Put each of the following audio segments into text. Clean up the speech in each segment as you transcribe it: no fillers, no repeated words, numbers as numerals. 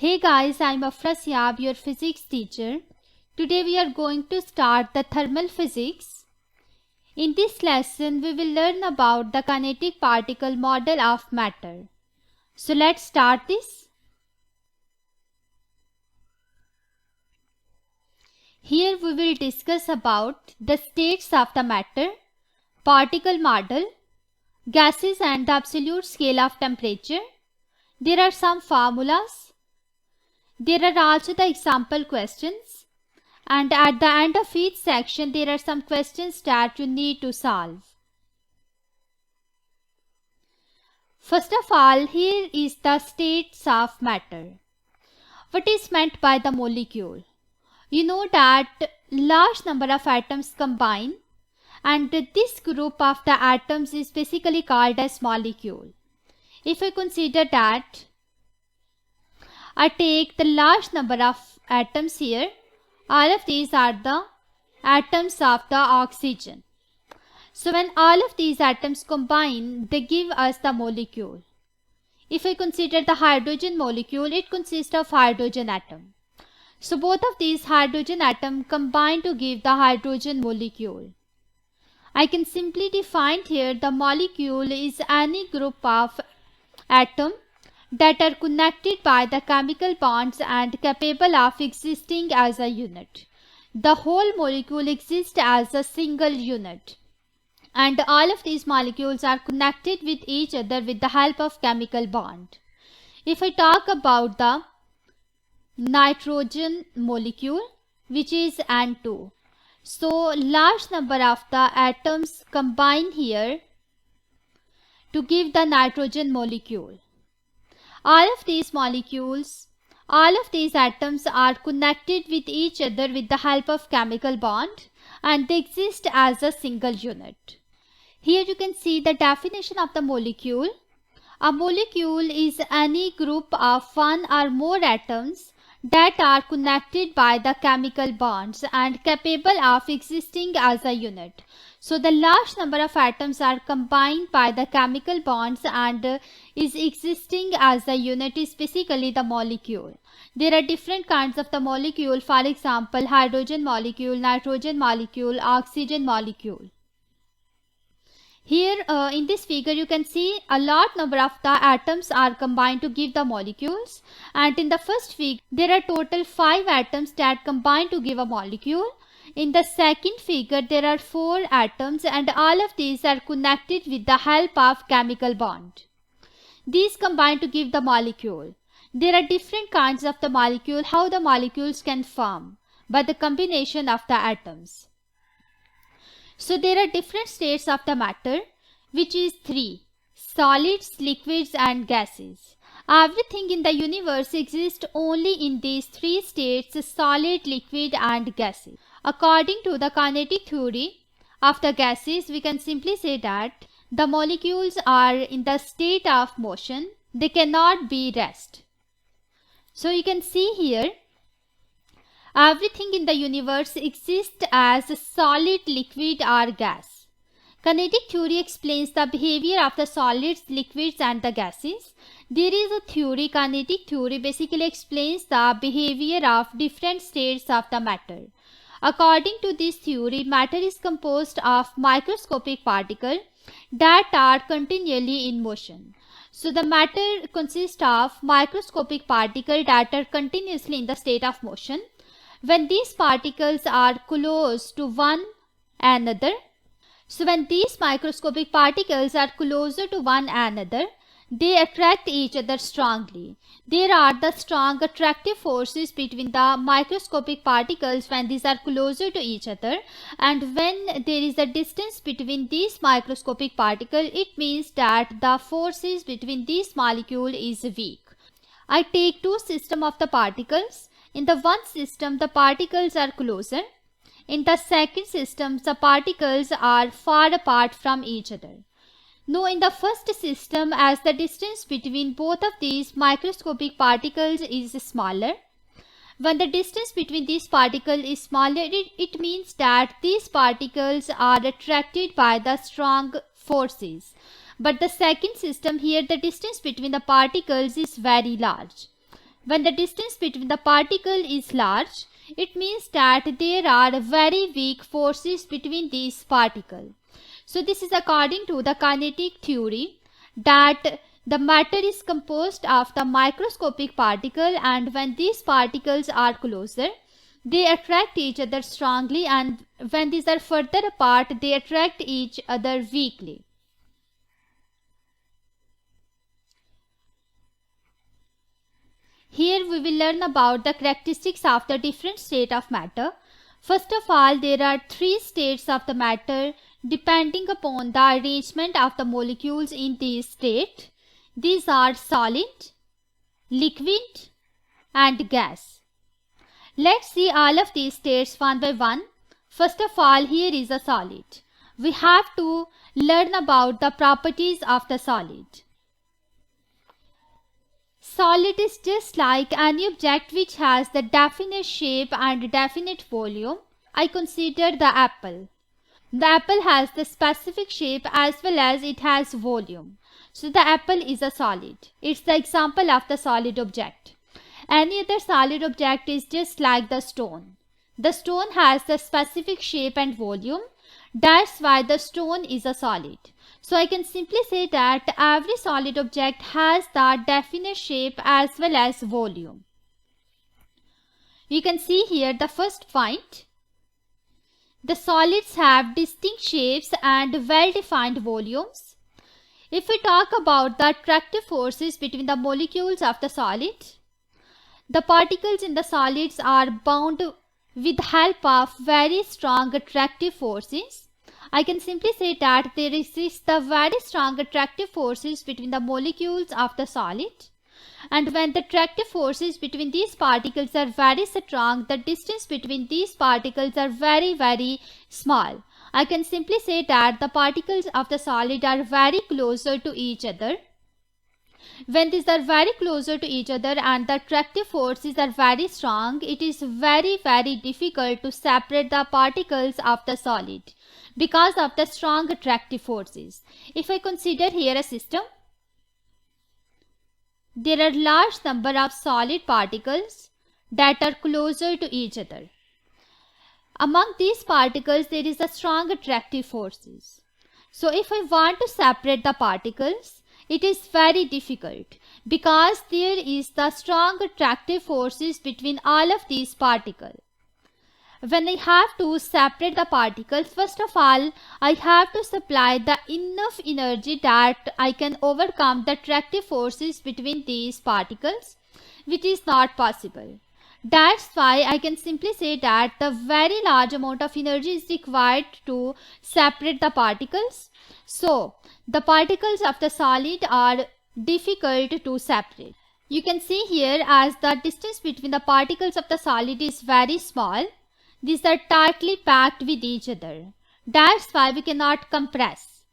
Hey guys, I'm Afra Siab, your physics teacher. Today we are going to start the thermal physics. In this lesson, we will learn about the kinetic particle model of matter. So let's start this. Here we will discuss about the states of the matter, particle model, gases and the absolute scale of temperature. There are some formulas. There are also the example questions, and at the end of each section there are some questions that you need to solve. First of all, here is the states of matter. What is meant by the molecule? You know that large number of atoms combine, and this group of the atoms is basically called as molecule. If I consider that I take the large number of atoms here, all of these are the atoms of the oxygen. So when all of these atoms combine, they give us the molecule. If I consider the hydrogen molecule, it consists of hydrogen atom. So both of these hydrogen atoms combine to give the hydrogen molecule. I can simply define here the molecule is any group of atoms that are connected by the chemical bonds and capable of existing as a unit. The whole molecule exists as a single unit, and all of these molecules are connected with each other with the help of chemical bond. If I talk about the nitrogen molecule, which is N2, so large number of the atoms combine here to give the nitrogen molecule. All of these molecules, all of these atoms are connected with each other with the help of chemical bond, and they exist as a single unit. Here you can see the definition of the molecule. A molecule is any group of one or more atoms that are connected by the chemical bonds and capable of existing as a unit. So the large number of atoms are combined by the chemical bonds and is existing as a unit is basically the molecule. There are different kinds of the molecule, for example, hydrogen molecule, nitrogen molecule, oxygen molecule. Here in this figure you can see a large number of the atoms are combined to give the molecules, and in the first figure there are total 5 atoms that combine to give a molecule. In the second figure there are 4 atoms, and all of these are connected with the help of chemical bond. These combine to give the molecule. There are different kinds of the molecule, how the molecules can form by the combination of the atoms. So there are different states of the matter, which is 3: solids, liquids and gases. Everything in the universe exists only in these 3 states: solid, liquid and gases. According to the kinetic theory of the gases, we can simply say that the molecules are in the state of motion. They cannot be rest. So you can see here, everything in the universe exists as solid, liquid or gas. Kinetic theory explains the behavior of the solids, liquids and the gases. There is a theory, kinetic theory basically explains the behavior of different states of the matter. According to this theory, matter is composed of microscopic particles that are continually in motion. So the matter consists of microscopic particles that are continuously in the state of motion. When these particles are close to one another, so when these microscopic particles are closer to one another, they attract each other strongly. There are the strong attractive forces between the microscopic particles when these are closer to each other, and when there is a distance between these microscopic particles, it means that the forces between these molecules is weak. I take 2 systems of the particles. In the one system, the particles are closer. In the second system, the particles are far apart from each other. Now, in the first system, as the distance between both of these microscopic particles is smaller, when the distance between these particles is smaller, it means that these particles are attracted by the strong forces. But the second system, here the distance between the particles is very large. When the distance between the particle is large, it means that there are very weak forces between these particles. So this is according to the kinetic theory, that the matter is composed of the microscopic particle, and when these particles are closer, they attract each other strongly, and when these are further apart, they attract each other weakly. Here we will learn about the characteristics of the different state of matter. First of all, there are three states of the matter depending upon the arrangement of the molecules in these state. These are solid, liquid, and gas. Let's see all of these states one by one. First of all, here is a solid. We have to learn about the properties of the solid. Solid is just like any object which has the definite shape and definite volume. I consider the apple. The apple has the specific shape as well as it has volume. So the apple is a solid. It's the example of the solid object. Any other solid object is just like the stone. The stone has the specific shape and volume. That's why the stone is a solid. So I can simply say that every solid object has the definite shape as well as volume. You can see here the first point. The solids have distinct shapes and well-defined volumes. If we talk about the attractive forces between the molecules of the solid, the particles in the solids are bound with the help of very strong attractive forces. I can simply say that there exists the very strong attractive forces between the molecules of the solid, and when the attractive forces between these particles are very strong, the distance between these particles are very small. I can simply say that the particles of the solid are very closer to each other. When these are very closer to each other and the attractive forces are very strong, it is very difficult to separate the particles of the solid because of the strong attractive forces. If I consider here a system, there are large number of solid particles that are closer to each other. Among these particles, there is a strong attractive forces. So if I want to separate the particles, it is very difficult because there is the strong attractive forces between all of these particles. When I have to separate the particles, first of all, I have to supply the enough energy that I can overcome the attractive forces between these particles, which is not possible. That's why I can simply say that the very large amount of energy is required to separate the particles. So, the particles of the solid are difficult to separate. You can see here as the distance between the particles of the solid is very small. These are tightly packed with each other. That's why we cannot compress.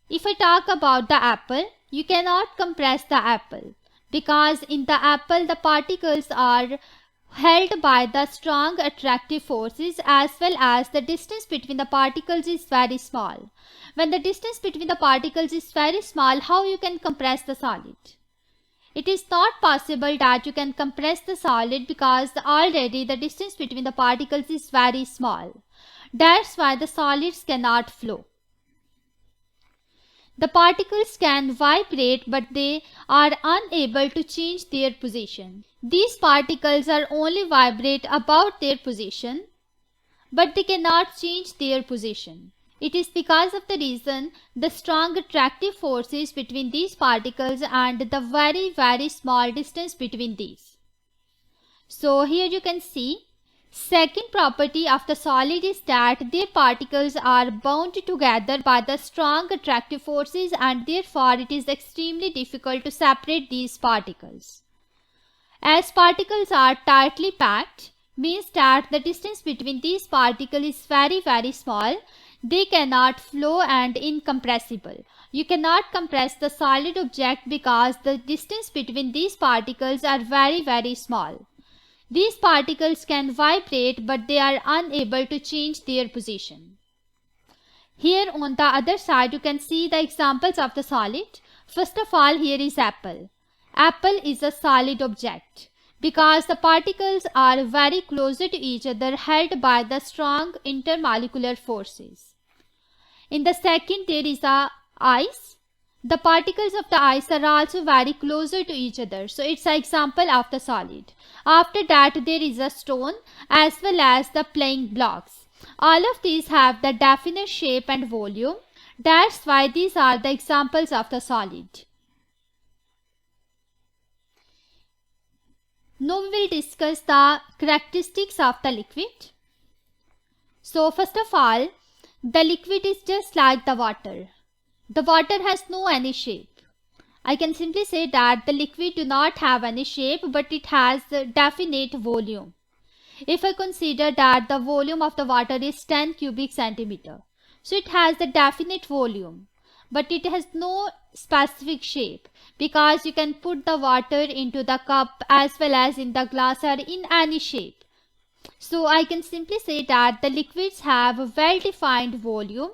If I talk about the apple, you cannot compress the apple because in the apple the particles are held by the strong attractive forces as well as the distance between the particles is very small. When the distance between the particles is very small, how you can compress the solid? It is not possible that you can compress the solid because already the distance between the particles is very small. That's why the solids cannot flow. The particles can vibrate, but they are unable to change their position. These particles are only vibrate about their position, but they cannot change their position. It is because of the reason the strong attractive forces between these particles and the very small distance between these. So here you can see, second property of the solid is that their particles are bound together by the strong attractive forces and therefore it is extremely difficult to separate these particles. As particles are tightly packed, means that the distance between these particles is very small. They cannot flow and incompressible. You cannot compress the solid object because the distance between these particles are very small. These particles can vibrate, but they are unable to change their position. Here on the other side, you can see the examples of the solid. First of all, here is apple. Apple is a solid object. because the particles are very closer to each other, held by the strong intermolecular forces. In the second, there is a ice. The particles of the ice are also very closer to each other. So it's an example of the solid. After that, there is a stone as well as the playing blocks. All of these have the definite shape and volume. That's why these are the examples of the solid. Now we will discuss the characteristics of the liquid. So first of all, the liquid is just like the water. The water has no any shape. I can simply say that the liquid do not have any shape, but it has a definite volume. If I consider that the volume of the water is 10 cubic centimeter, so it has the definite volume, but it has no specific shape, because you can put the water into the cup as well as in the glass or in any shape. So I can simply say that the liquids have a well-defined volume,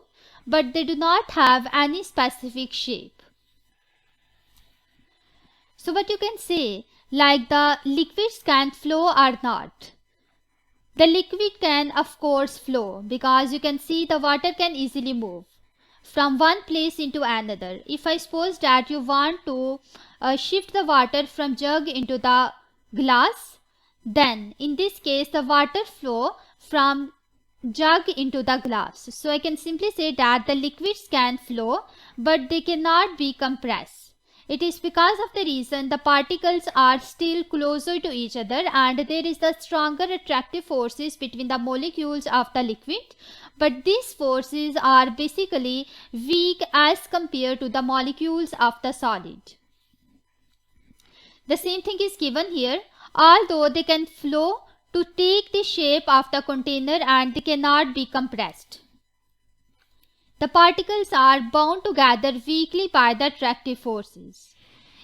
but they do not have any specific shape. So what you can say, like the liquids can flow or not. The liquid can of course flow, because you can see the water can easily move from one place into another. If I suppose that you want to shift the water from jug into the glass, then in this case the water flow from jug into the glass. So I can simply say that the liquids can flow, but they cannot be compressed. It is because of the reason the particles are still closer to each other, and there is the stronger attractive forces between the molecules of the liquid, but these forces are basically weak as compared to the molecules of the solid. The same thing is given here. Although they can flow to take the shape of the container and they cannot be compressed. The particles are bound together weakly by the attractive forces.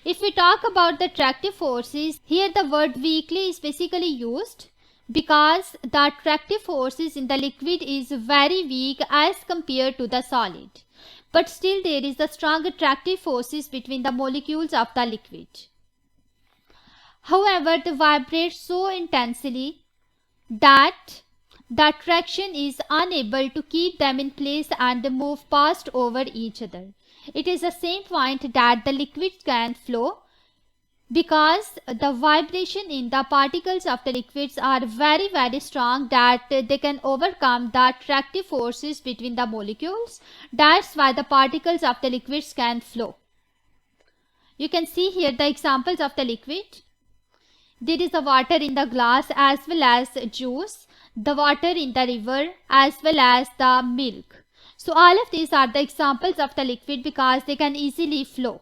If we talk about the attractive forces, here the word weakly is basically used because the attractive forces in the liquid is very weak as compared to the solid. But still there is the strong attractive forces between the molecules of the liquid. However, they vibrate so intensely that the attraction is unable to keep them in place and they move past over each other. It is the same point that the liquid can flow because the vibration in the particles of the liquids are very strong that they can overcome the attractive forces between the molecules. That's why the particles of the liquids can flow. You can see here the examples of the liquid. There is the water in the glass as well as juice, the water in the river as well as the milk. So all of these are the examples of the liquid because they can easily flow.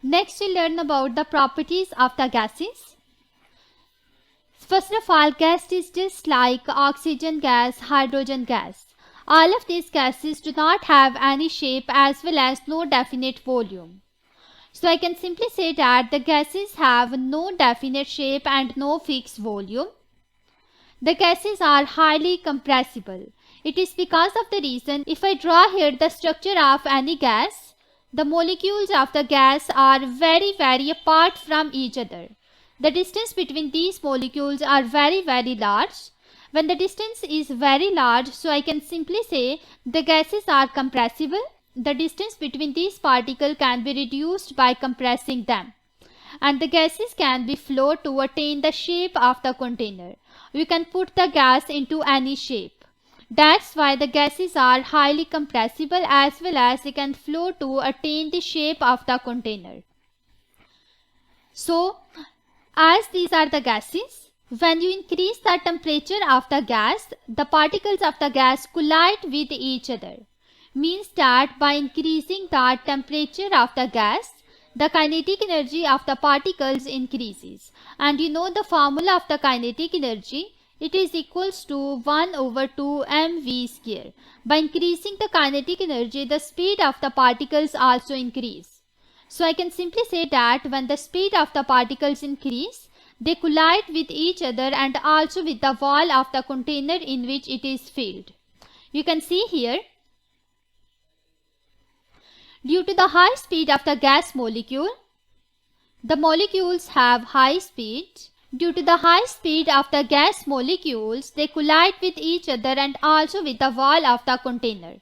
Next we'll learn about the properties of the gases. First of all, gas is just like oxygen gas, hydrogen gas. All of these gases do not have any shape as well as no definite volume. So I can simply say that the gases have no definite shape and no fixed volume. The gases are highly compressible. It is because of the reason, if I draw here the structure of any gas, the molecules of the gas are very apart from each other. The distance between these molecules are very large. When the distance is very large, so I can simply say the gases are compressible. The distance between these particles can be reduced by compressing them, and the gases can be flowed to attain the shape of the container. You can put the gas into any shape. That's why the gases are highly compressible as well as they can flow to attain the shape of the container. So, as these are the gases, when you increase the temperature of the gas, the particles of the gas collide with each other. Means that by increasing the temperature of the gas, the kinetic energy of the particles increases. And you know the formula of the kinetic energy, it is equals to 1/2 mv square. By increasing the kinetic energy, the speed of the particles also increase. So I can simply say that when the speed of the particles increase, they collide with each other and also with the wall of the container in which it is filled. You can see here, due to the high speed of the gas molecule, The molecules have high speed. Due to the high speed of the gas molecules, they collide with each other and also with the wall of the container.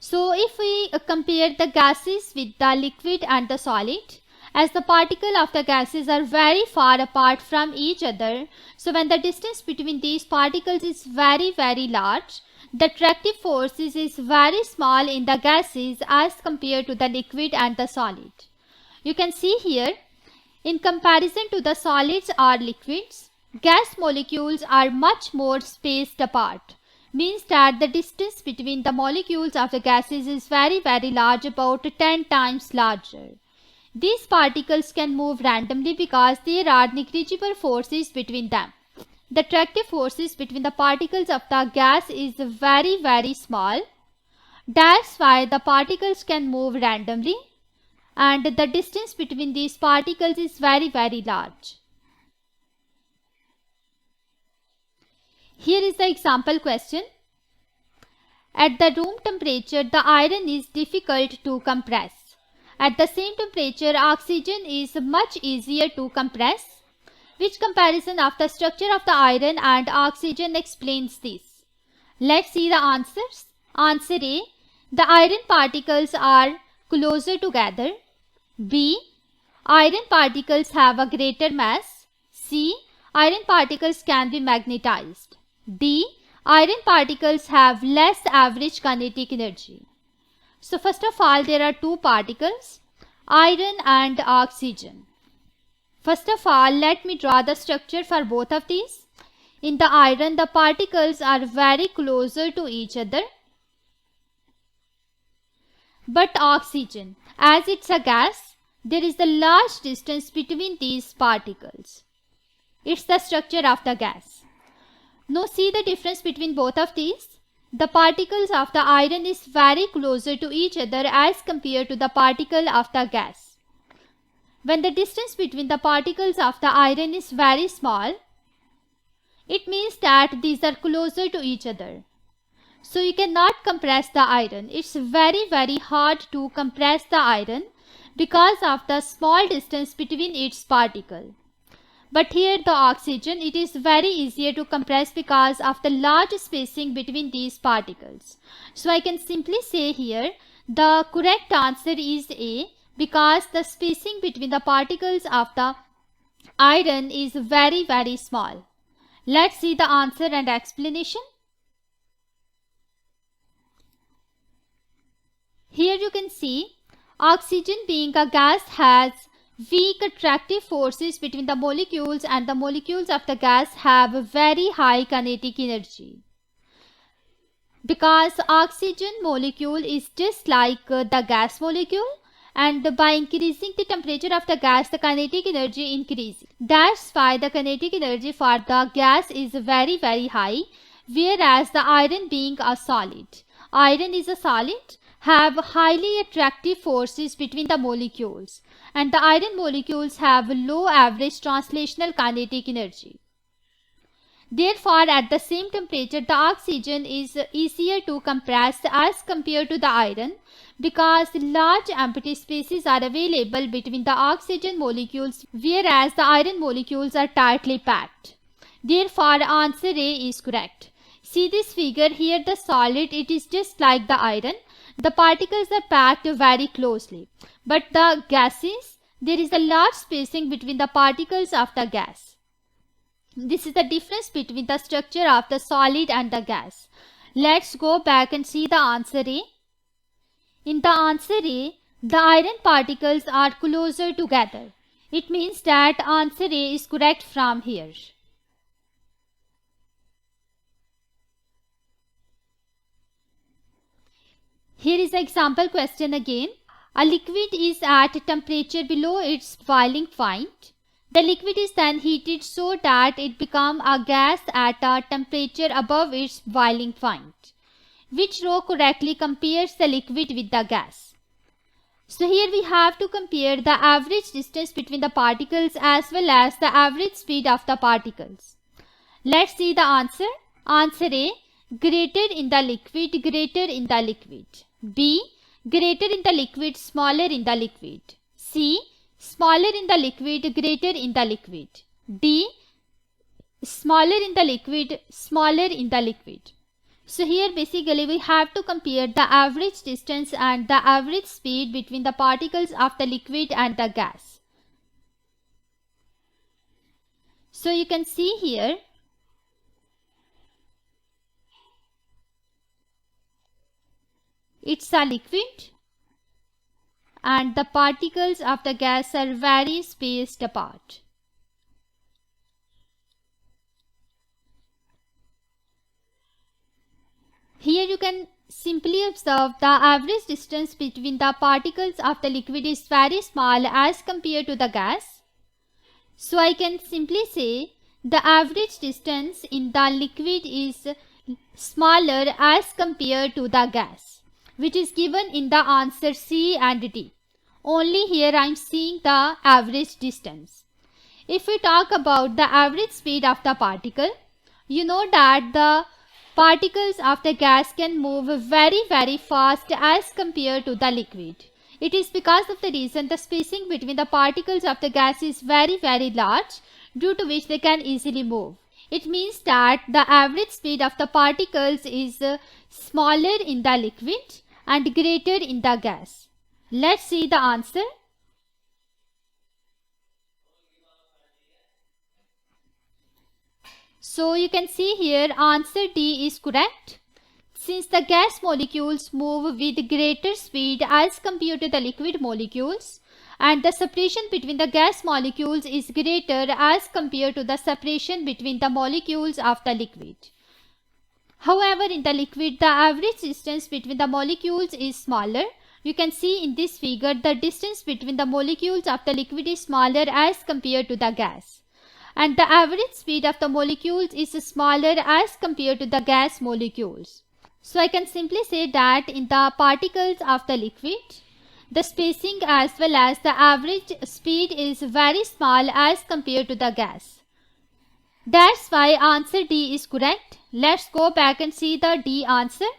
So if we compare the gases with the liquid and the solid, as the particles of the gases are very far apart from each other, so when the distance between these particles is very large, the attractive forces is very small in the gases as compared to the liquid and the solid. You can see here, in comparison to the solids or liquids, gas molecules are much more spaced apart. Means that the distance between the molecules of the gases is very large, about 10 times larger. These particles can move randomly because there are negligible forces between them. The attractive forces between the particles of the gas is very small. That's why the particles can move randomly, and the distance between these particles is very large. Here is the example question. At the room temperature, the iron is difficult to compress. At the same temperature, oxygen is much easier to compress. Which comparison of the structure of the iron and oxygen explains this? Let's see the answers. Answer A. The iron particles are closer together. B. Iron particles have a greater mass. C. Iron particles can be magnetized. D. Iron particles have less average kinetic energy. So first of all, there are two particles, iron and oxygen. First of all, let me draw the structure for both of these. In the iron, the particles are very closer to each other. But oxygen, as it's a gas, there is a large distance between these particles. It's the structure of the gas. Now see the difference between both of these. The particles of the iron is very closer to each other as compared to the particle of the gas. When the distance between the particles of the iron is very small, it means that these are closer to each other. So you cannot compress the iron. It's very hard to compress the iron because of the small distance between its particle. But here the oxygen, it is very easier to compress because of the large spacing between these particles. So I can simply say here the correct answer is A, because the spacing between the particles of the iron is very small. Let's see the answer and explanation. Here you can see oxygen being a gas has weak attractive forces between the molecules, and the molecules of the gas have very high kinetic energy. Because oxygen molecule is just like the gas molecule, and by increasing the temperature of the gas, the kinetic energy increases. That's why the kinetic energy for the gas is very high, whereas the iron being a solid, iron is a solid, have highly attractive forces between the molecules, and the iron molecules have low average translational kinetic energy. Therefore, at the same temperature, the oxygen is easier to compress as compared to the iron, because large empty spaces are available between the oxygen molecules, whereas the iron molecules are tightly packed. Therefore, answer A is correct. See this figure here, the solid, it is just like the iron. The particles are packed very closely, but the gases, there is a large spacing between the particles of the gas. This is the difference between the structure of the solid and the gas. Let's go back and see the answer A. In the answer A, the iron particles are closer together. It means that answer A is correct from here. Here is the example question again. A liquid is at temperature below its boiling point. The liquid is then heated so that it becomes a gas at a temperature above its boiling point. Which row correctly compares the liquid with the gas? So here we have to compare the average distance between the particles as well as the average speed of the particles. Let's see the answer. Answer A, greater in the liquid, greater in the liquid. B, greater in the liquid, smaller in the liquid. C, smaller in the liquid, greater in the liquid. D, smaller in the liquid, smaller in the liquid. So here basically we have to compare the average distance and the average speed between the particles of the liquid and the gas. So you can see here, it's a liquid and the particles of the gas are very spaced apart. Here you can simply observe the average distance between the particles of the liquid is very small as compared to the gas. So I can simply say the average distance in the liquid is smaller as compared to the gas, which is given in the answer C and D. Only here I am seeing the average distance. If we talk about the average speed of the particle, you know that the particles of the gas can move very fast as compared to the liquid. It is because of the reason the spacing between the particles of the gas is very large, due to which they can easily move. It means that the average speed of the particles is smaller in the liquid and greater in the gas. Let's see the answer. So you can see here answer D is correct. Since the gas molecules move with greater speed as compared to the liquid molecules, and the separation between the gas molecules is greater as compared to the separation between the molecules of the liquid. However, in the liquid, the average distance between the molecules is smaller. You can see in this figure the distance between the molecules of the liquid is smaller as compared to the gas. And the average speed of the molecules is smaller as compared to the gas molecules. So I can simply say that in the particles of the liquid, the spacing as well as the average speed is very small as compared to the gas. That's why answer D is correct. Let's go back and see the D answer.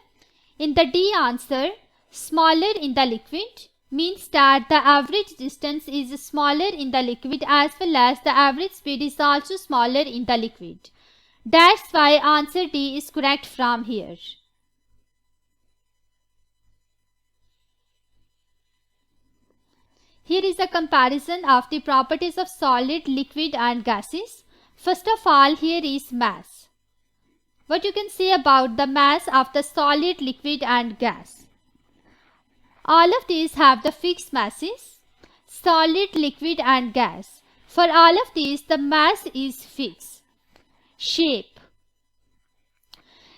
In the D answer, smaller in the liquid means that the average distance is smaller in the liquid as well as the average speed is also smaller in the liquid. That's why answer D is correct from here. Here is a comparison of the properties of solid, liquid and gases. First of all, here is mass. What you can say about the mass of the solid, liquid and gas? All of these have the fixed masses, solid, liquid and gas. For all of these, the mass is fixed. Shape.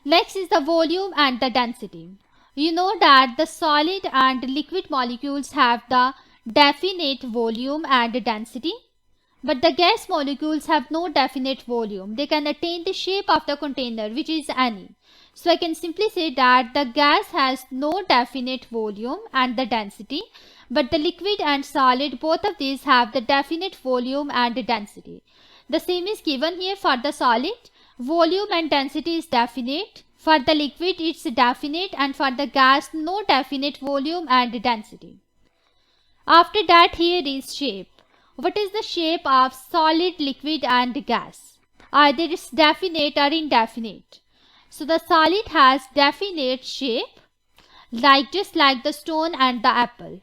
Next is the volume and the density. You know that the solid and liquid molecules have the definite volume and density, but the gas molecules have no definite volume. They can attain the shape of the container, which is any. So I can simply say that the gas has no definite volume and the density, but the liquid and solid, both of these have the definite volume and density. The same is given here for the solid. Volume and density is definite. For the liquid, it's definite, and for the gas, no definite volume and density. After that, here is shape. What is the shape of solid, liquid and gas? Either it's definite or indefinite. So the solid has definite shape, just like the stone and the apple.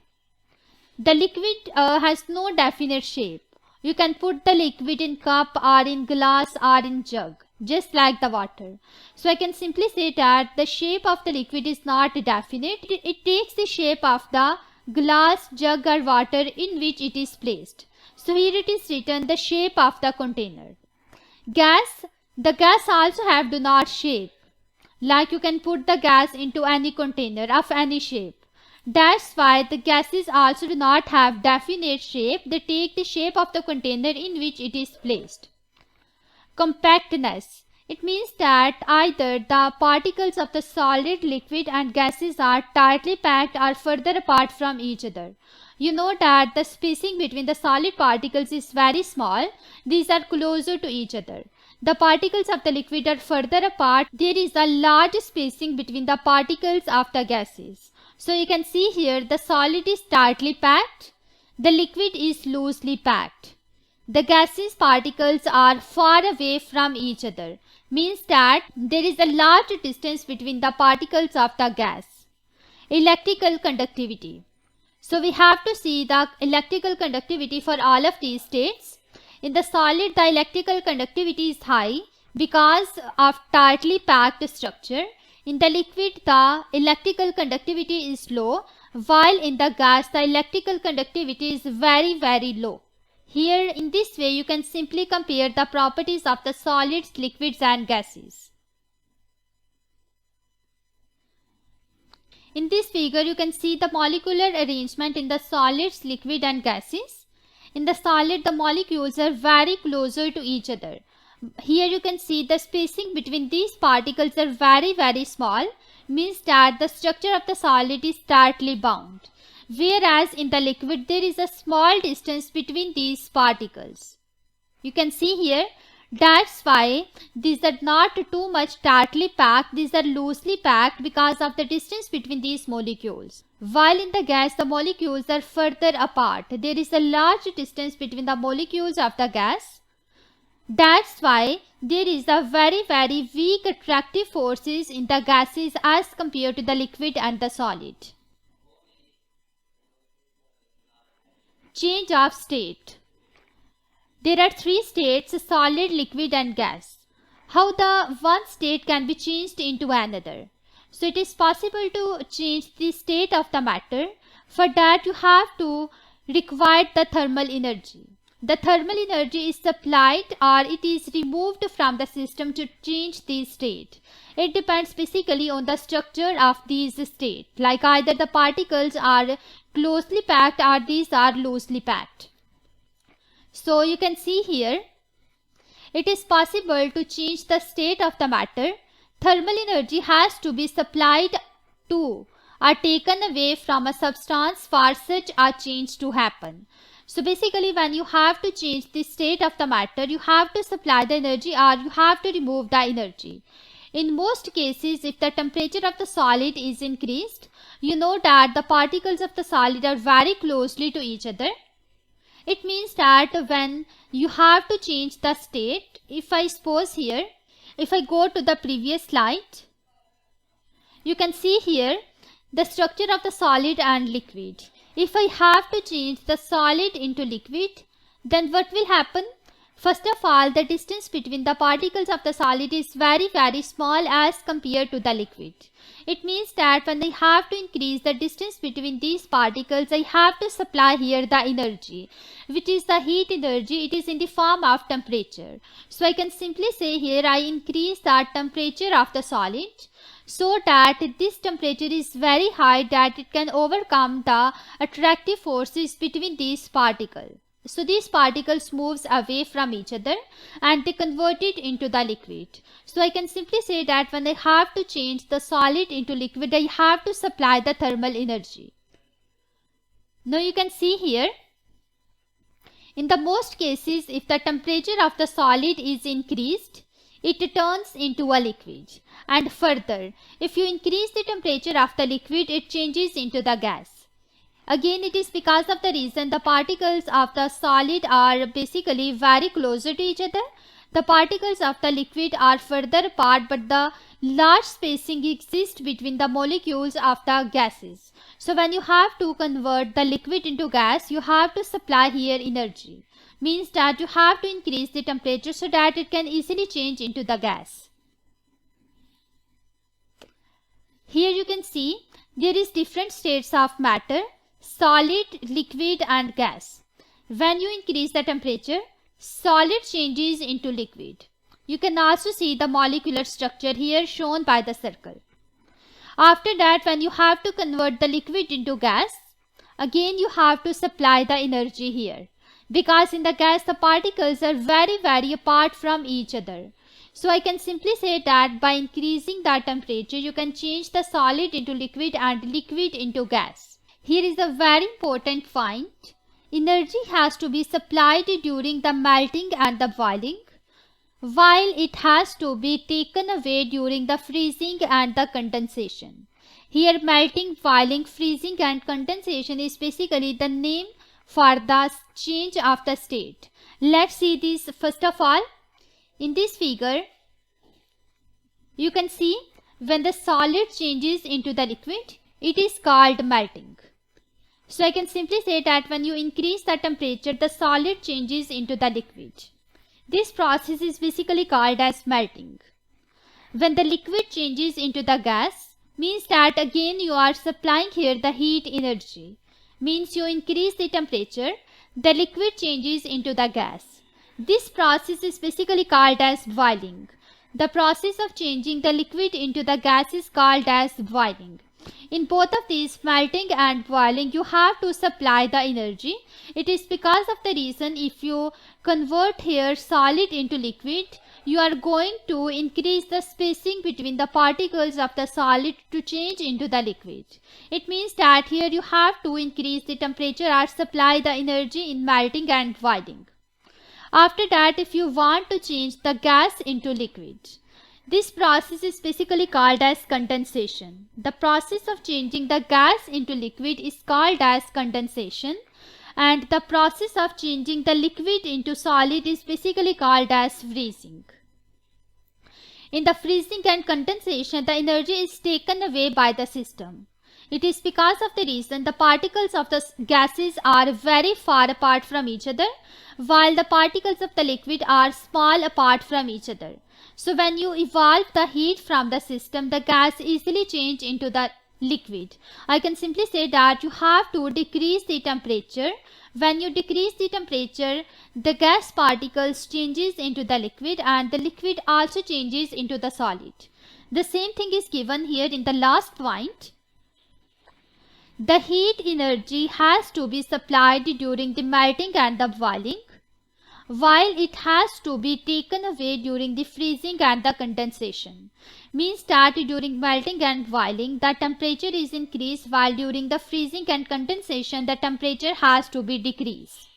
The liquid has no definite shape. You can put the liquid in cup or in glass or in jug, just like the water. So I can simply say that the shape of the liquid is not definite. It takes the shape of the glass, jug or water in which it is placed. So here it is written the shape of the container. Gas, the gas also have do not shape. Like you can put the gas into any container of any shape. That's why the gases also do not have definite shape. They take the shape of the container in which it is placed. Compactness. It means that either the particles of the solid, liquid and gases are tightly packed or further apart from each other. You know that the spacing between the solid particles is very small. These are closer to each other. The particles of the liquid are further apart. There is a large spacing between the particles of the gases. So you can see here the solid is tightly packed. The liquid is loosely packed. The gaseous particles are far away from each other, means that there is a large distance between the particles of the gas. Electrical conductivity. So we have to see the electrical conductivity for all of these states. In the solid, the electrical conductivity is high because of tightly packed structure. In the liquid, the electrical conductivity is low, while in the gas, the electrical conductivity is very low. Here, in this way, you can simply compare the properties of the solids, liquids and gases. In this figure, you can see the molecular arrangement in the solids, liquid and gases. In the solid, the molecules are very closer to each other. Here you can see the spacing between these particles are very small, means that the structure of the solid is tightly bound. Whereas in the liquid, there is a small distance between these particles. You can see here, that's why these are not too much tightly packed, these are loosely packed because of the distance between these molecules. While in the gas, the molecules are further apart. There is a large distance between the molecules of the gas. That's why there is a very weak attractive forces in the gases as compared to the liquid and the solid. Change of state. There are three states: solid, liquid and gas. How the one state can be changed into another. So it is possible to change the state of the matter. For that you have to require the thermal energy. The thermal energy is supplied or it is removed from the system to change the state. It depends basically on the structure of these states, like either the particles are closely packed or these are loosely packed. So you can see here, it is possible to change the state of the matter. Thermal energy has to be supplied to or taken away from a substance for such a change to happen. So basically, when you have to change the state of the matter, you have to supply the energy or you have to remove the energy. In most cases, if the temperature of the solid is increased, you know that the particles of the solid are very closely to each other. It means that when you have to change the state, if I suppose here, if I go to the previous slide, you can see here the structure of the solid and liquid. If I have to change the solid into liquid, then what will happen? First of all, the distance between the particles of the solid is very small as compared to the liquid. It means that when I have to increase the distance between these particles, I have to supply here the energy, which is the heat energy. It is in the form of temperature. So I can simply say here I increase the temperature of the solid so that this temperature is very high that it can overcome the attractive forces between these particles. So these particles moves away from each other and they convert it into the liquid. So I can simply say that when I have to change the solid into liquid, I have to supply the thermal energy. Now you can see here, in the most cases, if the temperature of the solid is increased, it turns into a liquid. And further, if you increase the temperature of the liquid, it changes into the gas. Again, it is because of the reason the particles of the solid are basically very closer to each other. The particles of the liquid are further apart, but the large spacing exists between the molecules of the gases. So when you have to convert the liquid into gas, you have to supply here energy. Means that you have to increase the temperature so that it can easily change into the gas. Here you can see there is different states of matter: solid, liquid and gas. When you increase the temperature, solid changes into liquid. You can also see the molecular structure here shown by the circle. After that, when you have to convert the liquid into gas, again you have to supply the energy here. Because in the gas the particles are very apart from each other. So I can simply say that by increasing the temperature, you can change the solid into liquid and liquid into gas. Here is a very important point. Energy has to be supplied during the melting and the boiling, while it has to be taken away during the freezing and the condensation. Here melting, boiling, freezing and condensation is basically the name for the change of the state. Let's see this first of all. In this figure, you can see when the solid changes into the liquid, it is called melting. So I can simply say that when you increase the temperature, the solid changes into the liquid. This process is basically called as melting. When the liquid changes into the gas, means that again you are supplying here the heat energy. Means you increase the temperature, the liquid changes into the gas. This process is basically called as boiling. The process of changing the liquid into the gas is called as boiling. In both of these, melting and boiling, you have to supply the energy. It is because of the reason if you convert here solid into liquid, you are going to increase the spacing between the particles of the solid to change into the liquid. It means that here you have to increase the temperature or supply the energy in melting and boiling. After that, if you want to change the gas into liquid, this process is basically called as condensation. The process of changing the gas into liquid is called as condensation, and the process of changing the liquid into solid is basically called as freezing. In the freezing and condensation, the energy is taken away by the system. It is because of the reason the particles of the gases are very far apart from each other, while the particles of the liquid are small apart from each other. So when you evolve the heat from the system, the gas easily change into the liquid. I can simply say that you have to decrease the temperature. When you decrease the temperature, the gas particles changes into the liquid and the liquid also changes into the solid. The same thing is given here in the last point. The heat energy has to be supplied during the melting and the boiling, while it has to be taken away during the freezing and the condensation. Means that during melting and boiling, the temperature is increased, while during the freezing and condensation, the temperature has to be decreased.